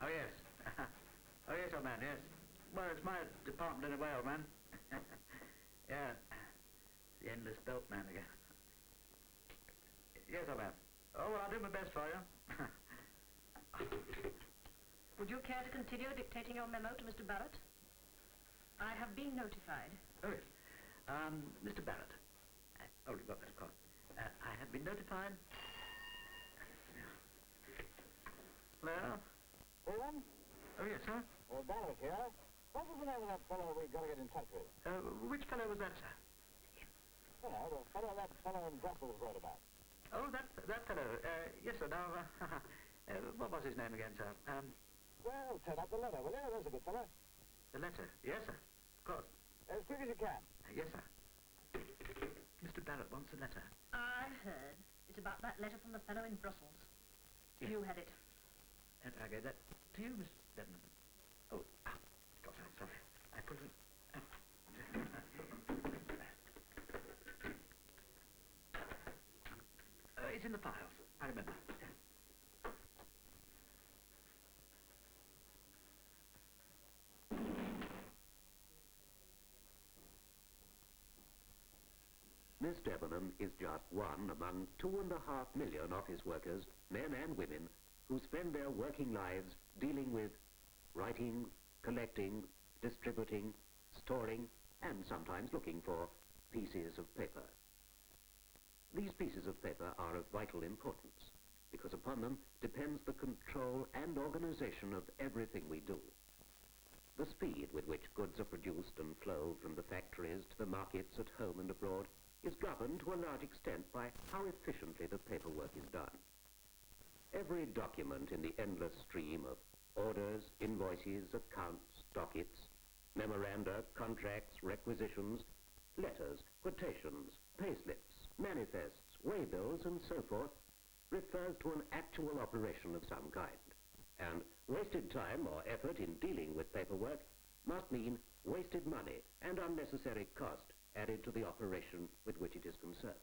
Oh, yes. Oh, yes, old man, yes. Well, it's my department in a way, old man. Yeah. The endless belt man again. Yes, old man. Oh, well, I'll do my best for you. Would you care to continue dictating your memo to Mr. Barrett? I have been notified. Oh, yes. Mr. Barrett. You've got that, of course. I have been notified. Well? Stephen? Oh, yes, sir? Barrett here. What was the name of that fellow we've got to get in touch with? Which fellow was that, sir? You know, the fellow that fellow in Brussels wrote about. Oh, that fellow. Yes, sir. Now, what was his name again, sir? Well, turn up the letter, will you? There's a good fellow. The letter. Yes, sir. Of course. As quick as you can. Yes, sir. Mr. Barrett wants a letter. I heard. It's about that letter from the fellow in Brussels. Yes. You had it. And I gave that to you, Miss Dedman. Oh, God, I'm sorry. I put it... it's in the files. I remember. Miss Debenham is just one among 2.5 million office workers, men and women, who spend their working lives dealing with writing, collecting, distributing, storing, and sometimes looking for pieces of paper. These pieces of paper are of vital importance, because upon them depends the control and organization of everything we do. The speed with which goods are produced and flow from the factories to the markets at home and abroad is governed to a large extent by how efficiently the paperwork is done. Every document in the endless stream of orders, invoices, accounts, dockets, memoranda, contracts, requisitions, letters, quotations, payslips, manifests, waybills, and so forth, refers to an actual operation of some kind. And wasted time or effort in dealing with paperwork must mean wasted money and unnecessary cost added to the operation with which it is concerned.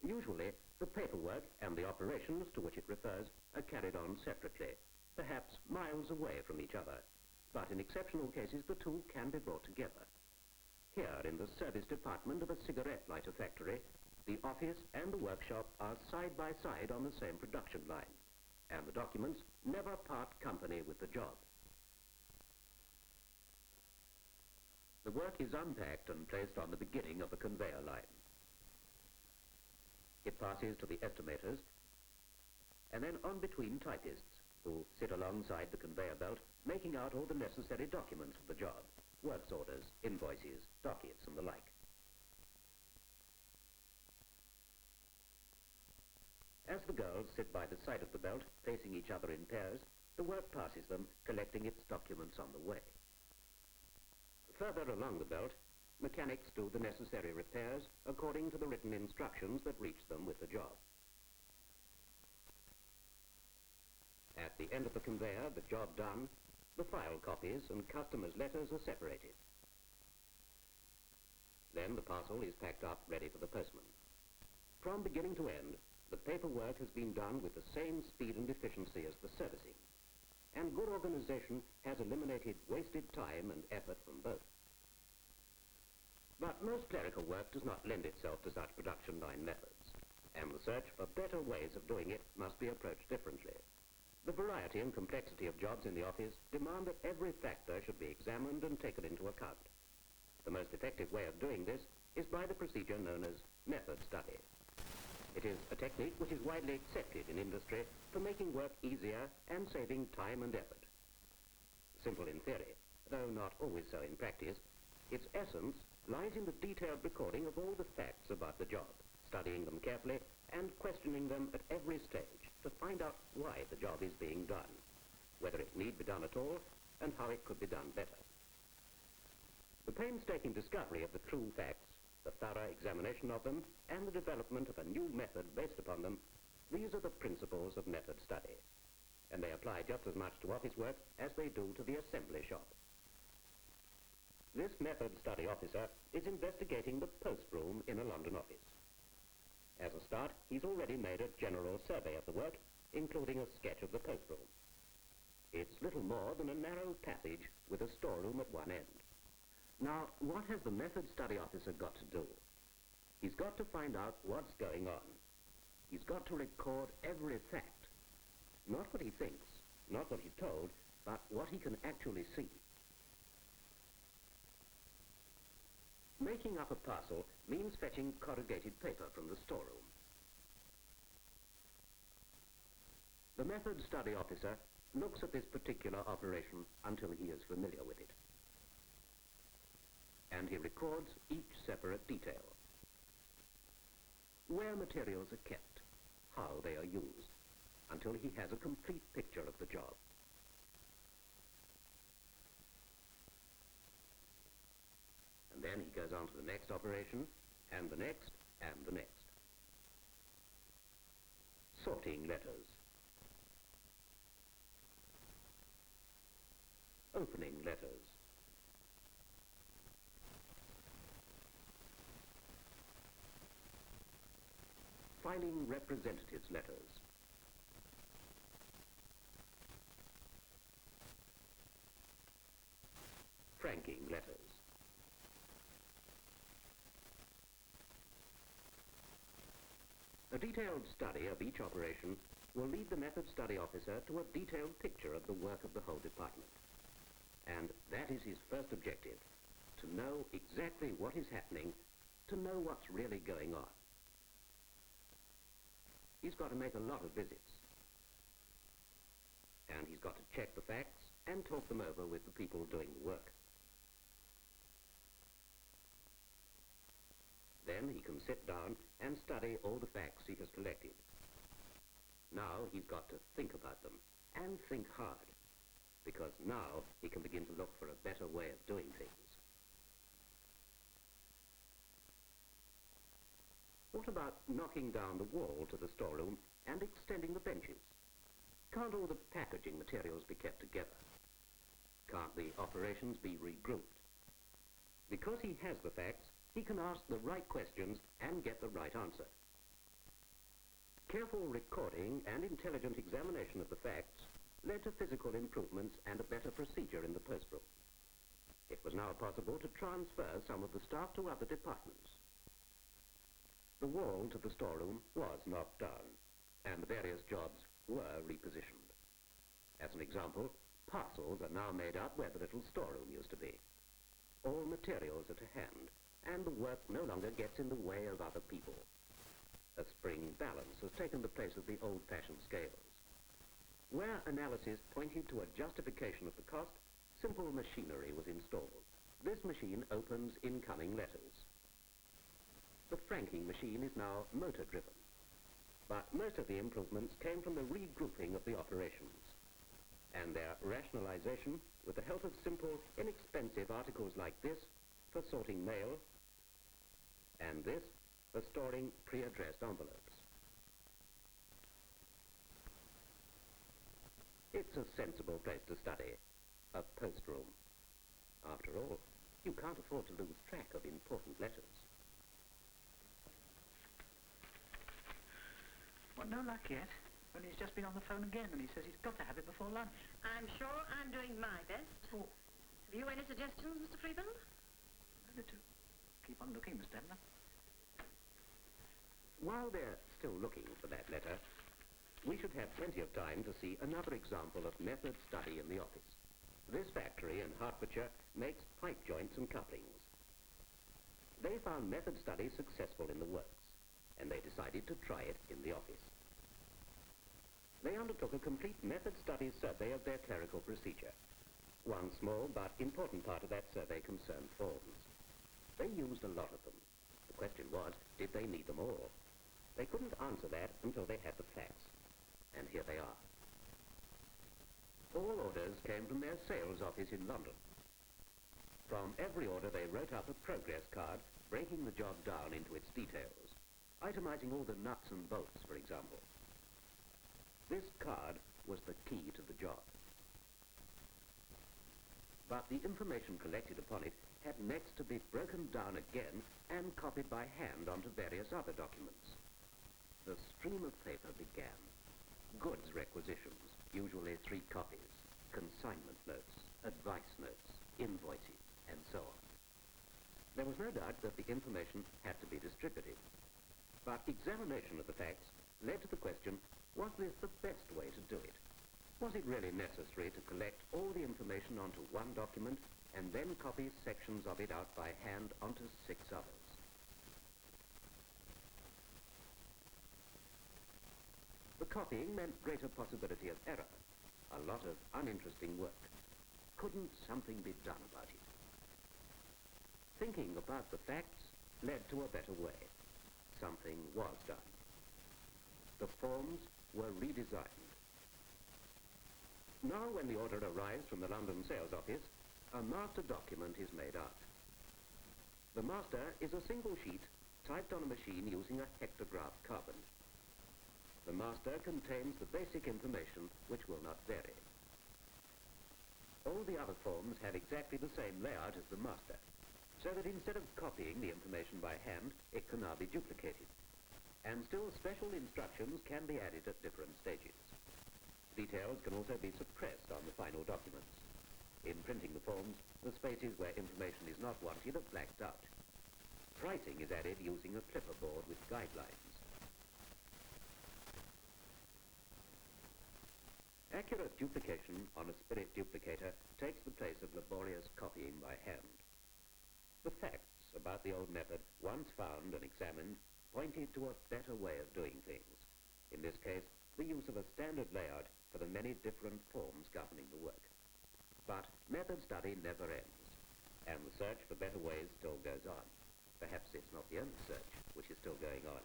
Usually, the paperwork and the operations to which it refers are carried on separately, perhaps miles away from each other, but in exceptional cases the two can be brought together. Here, in the service department of a cigarette lighter factory, the office and the workshop are side by side on the same production line, and the documents never part company with the job. The work is unpacked and placed on the beginning of the conveyor line. It passes to the estimators, and then on between typists, who sit alongside the conveyor belt, making out all the necessary documents for the job, works orders, invoices, dockets, and the like. As the girls sit by the side of the belt, facing each other in pairs, the work passes them, collecting its documents on the way. Further along the belt, mechanics do the necessary repairs according to the written instructions that reach them with the job. At the end of the conveyor, the job done, the file copies and customers' letters are separated. Then the parcel is packed up, ready for the postman. From beginning to end, the paperwork has been done with the same speed and efficiency as the servicing, and good organization has eliminated wasted time and effort from both. But most clerical work does not lend itself to such production line methods, and the search for better ways of doing it must be approached differently. The variety and complexity of jobs in the office demand that every factor should be examined and taken into account. The most effective way of doing this is by the procedure known as method study. It is a technique which is widely accepted in industry for making work easier and saving time and effort. Simple in theory, though not always so in practice, its essence lies in the detailed recording of all the facts about the job, studying them carefully and questioning them at every stage to find out why the job is being done, whether it need be done at all, and how it could be done better. The painstaking discovery of the true facts, the thorough examination of them, and the development of a new method based upon them, these are the principles of method study, and they apply just as much to office work as they do to the assembly shop. This method study officer is investigating the post room in a London office. As a start, he's already made a general survey of the work, including a sketch of the post room. little more than a narrow passage with a storeroom at one end. Now, what has the method study officer got to do? He's got to find out what's going on. He's got to record every fact. Not what he thinks, not what he's told, but what he can actually see. Making up a parcel means fetching corrugated paper from the storeroom. The method study officer looks at this particular operation until he is familiar with it. And he records each separate detail. Where materials are kept, how they are used, until he has a complete picture of the job. And then he goes on to the next operation, and the next, and the next. Sorting letters. Opening letters. Filing representatives' letters. Franking letters. A detailed study of each operation will lead the method study officer to a detailed picture of the work of the whole department. And that is his first objective, to know exactly what is happening, to know what's really going on. He's got to make a lot of visits. And he's got to check the facts and talk them over with the people doing the work. Then he can sit down and study all the facts he has collected. Now he's got to think about them, and think hard, because now he can begin to look for a better way of doing things. What about knocking down the wall to the storeroom and extending the benches? Can't all the packaging materials be kept together? Can't the operations be regrouped? Because he has the facts, he can ask the right questions and get the right answer. Careful recording and intelligent examination of the facts led to physical improvements and a better procedure in the postroom. It was now possible to transfer some of the staff to other departments. The wall to the storeroom was knocked down, and the various jobs were repositioned. As an example, parcels are now made up where the little storeroom used to be. All materials are to hand, and the work no longer gets in the way of other people. A spring balance has taken the place of the old-fashioned scales. Where analysis pointed to a justification of the cost, simple machinery was installed. This machine opens incoming letters. The franking machine is now motor-driven, but most of the improvements came from the regrouping of the operations and their rationalization with the help of simple, inexpensive articles like this for sorting mail and this for storing pre-addressed envelopes. It's a sensible place to study, a post-room. After all, you can't afford to lose track of important letters. Well, no luck yet. When he's just been on the phone again, and he says he's got to have it before lunch. I'm sure I'm doing my best. Oh. Have you any suggestions, Mr. Freeman? Only to keep on looking, Miss Devner. While they're still looking for that letter, we should have plenty of time to see another example of method study in the office. This factory in Hertfordshire makes pipe joints and couplings. They found method study successful in the works, and they decided to try it in the office. They undertook a complete method study survey of their clerical procedure. One small but important part of that survey concerned forms. They used a lot of them. The question was, did they need them all? They couldn't answer that until they had the facts. And here they are. All orders came from their sales office in London. From every order they wrote up a progress card, breaking the job down into its details, itemizing all the nuts and bolts, for example. This card was the key to the job. But the information collected upon it had next to be broken down again and copied by hand onto various other documents. The stream of paper began. Goods requisitions, usually 3 copies. There was no doubt that the information had to be distributed. But examination of the facts led to the question, was this the best way to do it? Was it really necessary to collect all the information onto one document and then copy sections of it out by hand onto 6 others? The copying meant greater possibility of error, a lot of uninteresting work. Couldn't something be done about it? Thinking about the facts led to a better way. Something was done. The forms were redesigned. Now, when the order arrives from the London sales office, a master document is made out. The master is a single sheet typed on a machine using a hectograph carbon. The master contains the basic information which will not vary. All the other forms have exactly the same layout as the master, so that instead of copying the information by hand, it can now be duplicated. And still special instructions can be added at different stages. Details can also be suppressed on the final documents. In printing the forms, the spaces where information is not wanted are blacked out. Pricing is added using a clipperboard with guidelines. Accurate duplication on a spirit duplicator takes the place of laborious copying by hand. The facts about the old method, once found and examined, pointed to a better way of doing things. In this case, the use of a standard layout for the many different forms governing the work. But method study never ends, and the search for better ways still goes on. Perhaps it's not the only search which is still going on.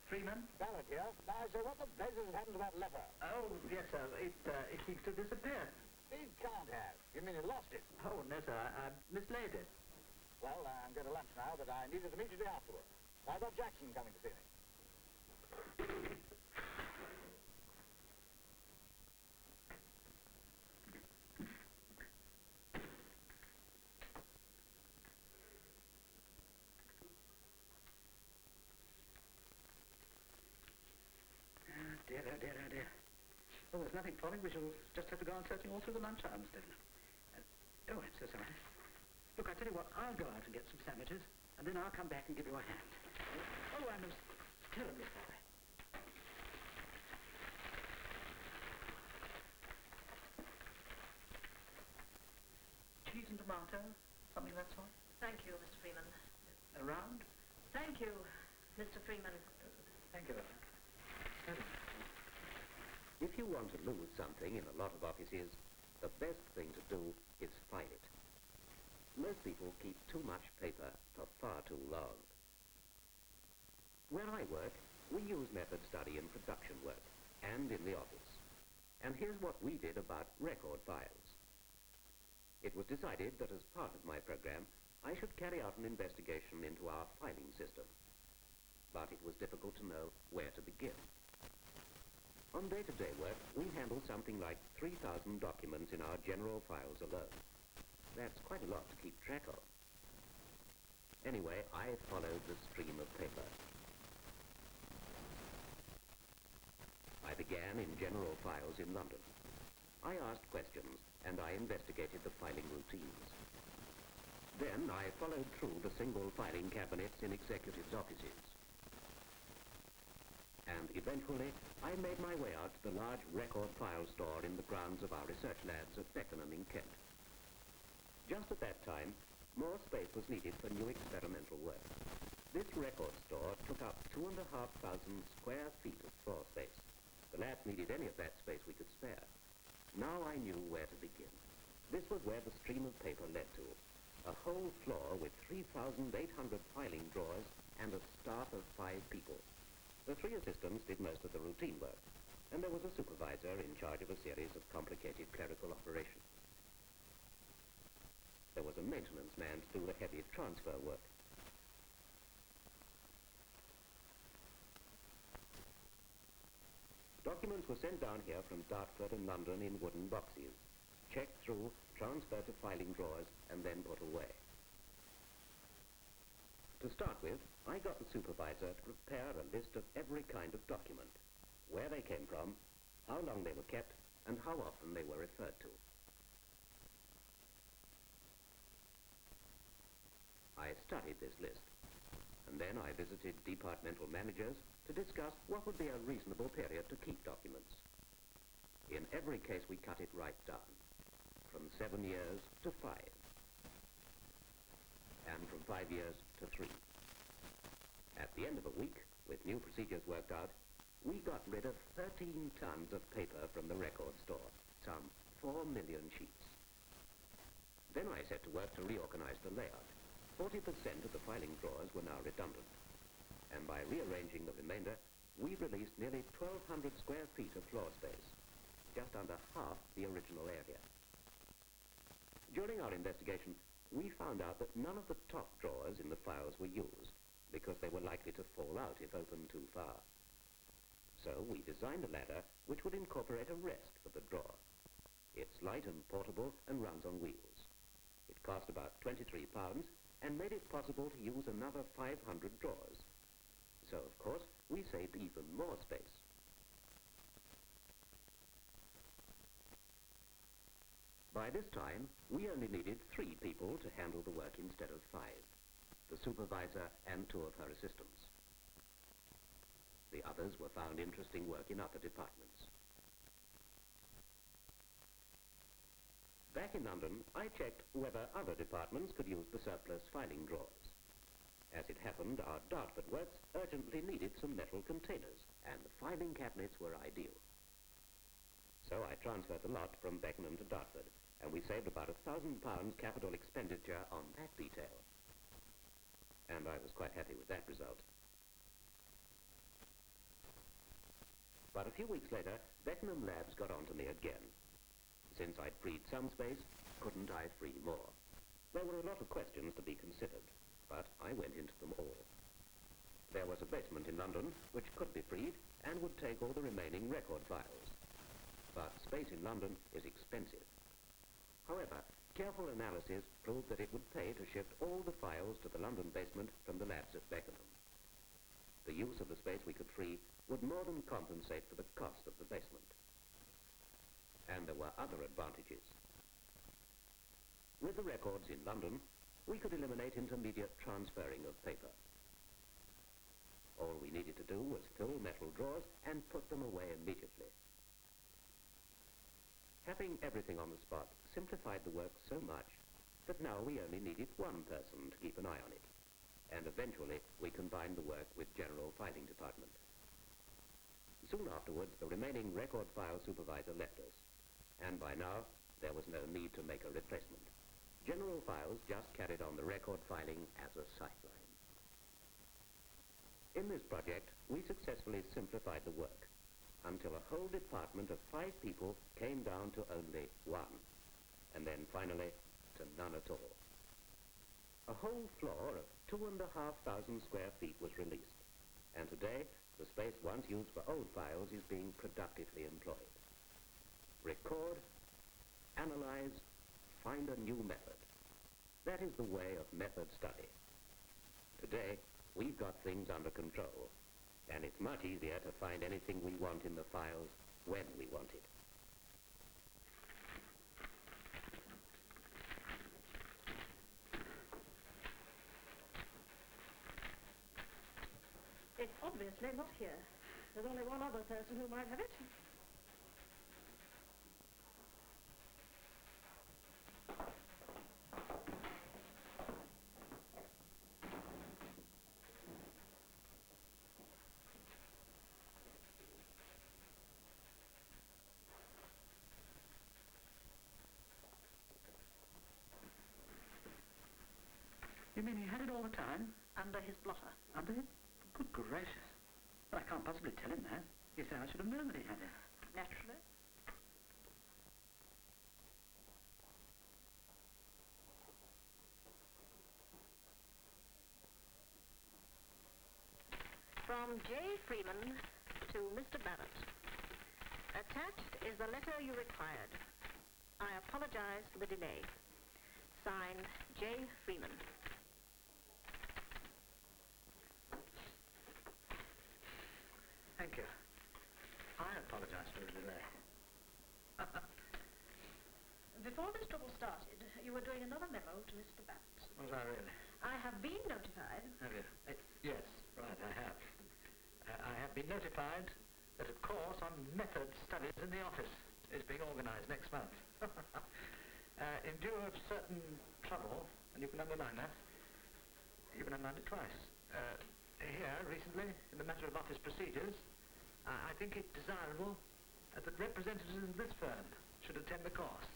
Freeman? Barrett here. Now, sir, what the blazes has happened to that letter? Oh, yes, sir. It seems to disappear. It can't have. You mean you lost it? Oh, no, sir. I mislaid it. Well, I'm going to lunch now, but I need it immediately afterwards. I've got Jackson coming to see me. Dear, oh dear, oh dear. Oh, there's nothing falling. We shall just have to go on searching all through the lunch hour, Mr. Devlin. Oh, I'm so sorry. Look, I tell you what, I'll go out and get some sandwiches, and then I'll come back and give you a hand. Oh, I'm terribly sorry. Cheese and tomato, something of that sort? Thank you, Mr. Freeman. Around? Thank you, Mr. Freeman. Thank you. If you want to lose something in a lot of offices, the best thing to do is file it. Most people keep too much paper for far too long. Where I work, we use method study in production work and in the office. And here's what we did about record files. It was decided that as part of my program, I should carry out an investigation into our filing system. But it was difficult to know where to begin. On day-to-day work, we handle something like 3,000 documents in our general files alone. That's quite a lot to keep track of. Anyway, I followed the stream of paper. I began in general files in London. I asked questions, and I investigated the filing routines. Then I followed through the single filing cabinets in executives' offices. And eventually, I made my way out to the large record file store in the grounds of our research labs at Beckenham in Kent. Just at that time, more space was needed for new experimental work. This record store took up 2,500 square feet of floor space. The labs needed any of that space we could spare. Now I knew where to begin. This was where the stream of paper led to. A whole floor with 3,800 filing drawers and a staff of 5 people. The 3 assistants did most of the routine work, and there was a supervisor in charge of a series of complicated clerical operations. There was a maintenance man to do the heavy transfer work. Documents were sent down here from Dartford and London in wooden boxes, checked through, transferred to filing drawers, and then put away. To start with, I got the supervisor to prepare a list of every kind of document, where they came from, how long they were kept, and how often they were referred to. I studied this list, and then I visited departmental managers to discuss what would be a reasonable period to keep documents. In every case, we cut it right down, from 7 years to 5, and from 5 years to 3. At the end of a week, with new procedures worked out, we got rid of 13 tons of paper from the record store, some 4 million sheets. Then I set to work to reorganize the layout. 40% of the filing drawers were now redundant, and by rearranging the remainder, we released nearly 1,200 square feet of floor space, just under half the original area. During our investigation, we found out that none of the top drawers in the files were used because they were likely to fall out if opened too far. So we designed a ladder which would incorporate a rest for the drawer. It's light and portable and runs on wheels. It cost about £23 and made it possible to use another 500 drawers. So, of course, we saved even more space. By this time, we only needed 3 people to handle the work instead of 5, the supervisor and 2 of her assistants. The others were found interesting work in other departments. Back in London, I checked whether other departments could use the surplus filing drawers. As it happened, our Dartford works urgently needed some metal containers, and the filing cabinets were ideal. So I transferred the lot from Beckenham to Dartford, and we saved about £1,000 capital expenditure on that detail. And I was quite happy with that result. But a few weeks later, Beckenham Labs got on to me again. Since I'd freed some space, couldn't I free more? There were a lot of questions to be considered, but I went into them all. There was a basement in London which could be freed and would take all the remaining record files. But space in London is expensive. However, careful analysis proved that it would pay to shift all the files to the London basement from the labs at Beckenham. The use of the space we could free would more than compensate for the cost of the basement. And there were other advantages. With the records in London, we could eliminate intermediate transferring of paper. All we needed to do was fill metal drawers and put them away immediately. Having everything on the spot simplified the work so much that now we only needed 1 person to keep an eye on it, and eventually we combined the work with General Filing Department. Soon afterwards, the remaining record file supervisor left us, and by now there was no need to make a replacement. General Files just carried on the record filing as a sideline. In this project, we successfully simplified the work until a whole department of 5 people came down to only 1, and then finally to none at all. A whole floor of 2,500 square feet was released, and today the space once used for old files is being productively employed. Record, analyze, find a new method. That is the way of method study. Today, we've got things under control, and it's much easier to find anything we want in the files when we want it. It's obviously not here. There's only one other person who might have it. You mean he had it all the time? Under his blotter. Under it? Good gracious. Well, I can't possibly tell him that. You say I should have known that he had it. Naturally. From J. Freeman to Mr. Barrett. Attached is the letter you required. I apologize for the delay. Signed, J. Freeman. Thank you. I apologize for the delay. Before this trouble started, you were doing another memo to Mr. Babbitt. Was I really? I have been notified. Have you? Yes, right, I have. I have been notified that a course on method studies in the office is being organised next month. In view of certain trouble, and you can underline that, you can underline it twice. Here, recently, in the matter of office procedures, I think it desirable that representatives of this firm should attend the course.